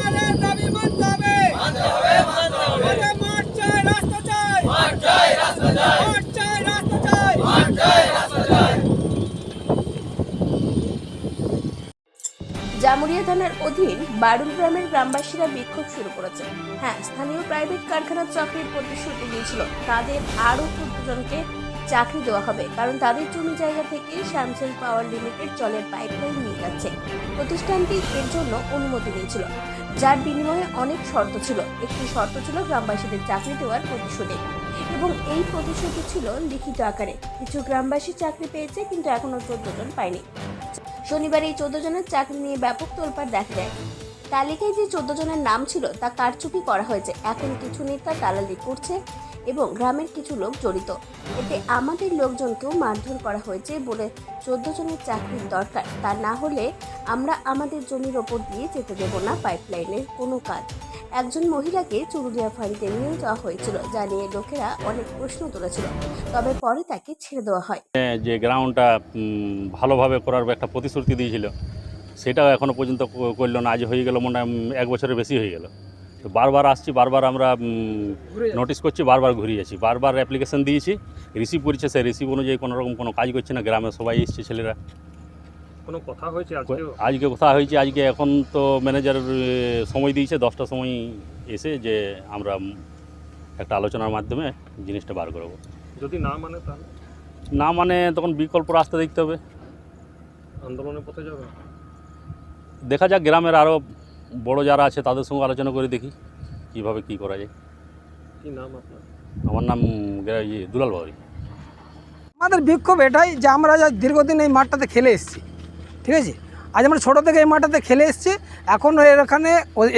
আমাদের দাবি মানতে হবে। আমাদের মাঠ চাই, রাস্তা চাই। মাঠ চাই, রাস্তা চাই। জামুরিয়া থানার অধীন বারুল গ্রামের গ্রামবাসীরা বিক্ষোভ শুরু করেছে। হ্যাঁ, স্থানীয় প্রাইভেট কারখানার চাকরির প্রতিশ্রুতি দিয়েছিল তাদের আরো 14 জনকে চাকরি দেওয়া হবে, কারণ তাদের জমি জায়গা থেকে শ্যামসেল পাওয়ার লিমিটেড জলের পাইপলাইন নিয়ে যাচ্ছে। প্রতিষ্ঠানটি এর জন্য অনুমতি দিয়েছিল, যার বিনিময়ে অনেক শর্ত ছিল। একটি শর্ত ছিল গ্রামবাসীদের চাকরি দেওয়ার প্রতিশ্রুতি, এবং এই প্রতিশ্রুতি ছিল লিখিত আকারে। কিছু গ্রামবাসী চাকরি পেয়েছে, কিন্তু এখনো 14 জন পায়নি। শনিবার এই 14 জনের চাকরি নিয়ে ব্যাপক তোলপাড় দেখা দেয়। তালিকায় যে 14 জনের নাম ছিল তা কারচুপি করা হয়েছে। এখন কিছু নেতা দালালি করছে এবং গ্রামের কিছু লোক জড়িত। এতে আমাদের লোকজনকেও মারধর করা হয়েছে বলে 14 জনের চাকরির দরকার। তা না হলে আমরা আমাদের জমির ওপর দিয়ে যেতে দেব না পাইপলাইনের কোনো কাজ। একজন মহিলাকে চুরুলিয়া ফাঁড়িতে নিয়ে যাওয়া হয়েছিল, যা নিয়ে লোকেরা অনেক প্রশ্ন তুলেছিল। তবে পরে তাকে ছেড়ে দেওয়া হয়। যে গ্রাউন্ডটা ভালোভাবে করার একটা প্রতিশ্রুতি দিয়েছিল, সেটাও এখনও পর্যন্ত করল না। আজ হয়ে গেল মনে হয় 1 বছরের বেশি হয়ে গেল। তো বারবার আসছি, বারবার আমরা নোটিশ করছি, বারবার ঘুরিয়ে যাচ্ছি, বারবার অ্যাপ্লিকেশন দিয়েছি, রিসিভ করছে। সে রিসিভ অনুযায়ী কোনোরকম কোনো কাজ করছে না। গ্রামে সবাই এসছে, ছেলেরা। কোনো কথা হয়েছে আজকে কথা হয়েছে। আজকে এখন তো ম্যানেজার সময় দিয়েছে 10টার সময় এসে, যে আমরা একটা আলোচনার মাধ্যমে জিনিসটা বার করবো। যদি না মানে তাহলে না মানে তখন বিকল্প রাস্তা দেখতে হবে, আন্দোলনের পথে যাবে। দেখা যাক, গ্রামের আরও বড় যারা আছে তাদের সঙ্গে আলোচনা করে দেখি কীভাবে কী করা যায়। কি নাম আপনার? আমার নাম দুলাল বাউরি। আমাদের বিক্ষোভ এটাই যে আমরা যা দীর্ঘদিন এই মাঠটাতে খেলে এসেছি, ঠিক আছে। আজ আমরা ছোটো থেকে এই মাঠটাতে খেলে এসেছি। এখন এখানে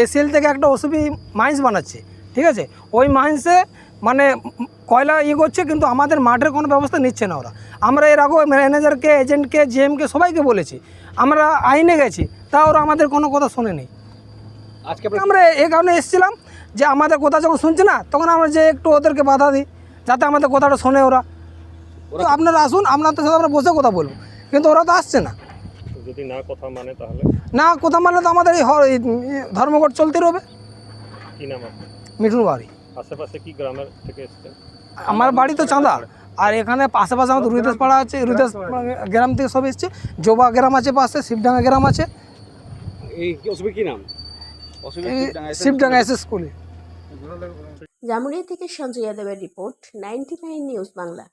এসিএল থেকে একটা ওসবি মাইন্স বানাচ্ছে, ঠিক আছে। ওই মাইন্সে মানে কয়লা করছে, কিন্তু আমাদের মাঠের কোনো ব্যবস্থা নিচ্ছে না ওরা। আমরা এর আগেও ম্যানেজারকে, এজেন্টকে, জিএমকে সবাইকে বলেছি, আমরা আইনে গেছি, তা ওরা আমাদের কোনো কথা শোনেনি। আজকে আমরা এই কারণে এসেছিলাম যে আমাদের কথা যখন শুনছে না, তখন আমরা যে একটু ওদেরকে বাধা দিই, যাতে আমাদের কথাটা শোনে ওরা। তো আপনারা আসুন, আপনাদের সাথে আমরা বসে কথা বলবো, কিন্তু ওরা তো আসছে না। যদি না কথা মানে তাহলে না কথা মানে তো আমাদের এই ধর্মঘট চলতে রবে। কি নাম আপনার? মিঠুন বাড়ি। আশেপাশে কি গ্রামের থেকে এসেছেন? আমার বাড়ি তো চাঁদা, আর এখানে আশেপাশে আমাদের রুইদাস পাড়া আছে, রুইদাস গ্রাম থেকে সব এসছে। জোবা গ্রাম আছে পাশে, শিবডাঙ্গা গ্রাম আছে। এই অসুবিধা কি নাম? শিবডাঙ্গা এসএস স্কুলে। জামুরিয়া থেকে সঞ্জয় যাদবের রিপোর্ট, 99 নিউজ বাংলা।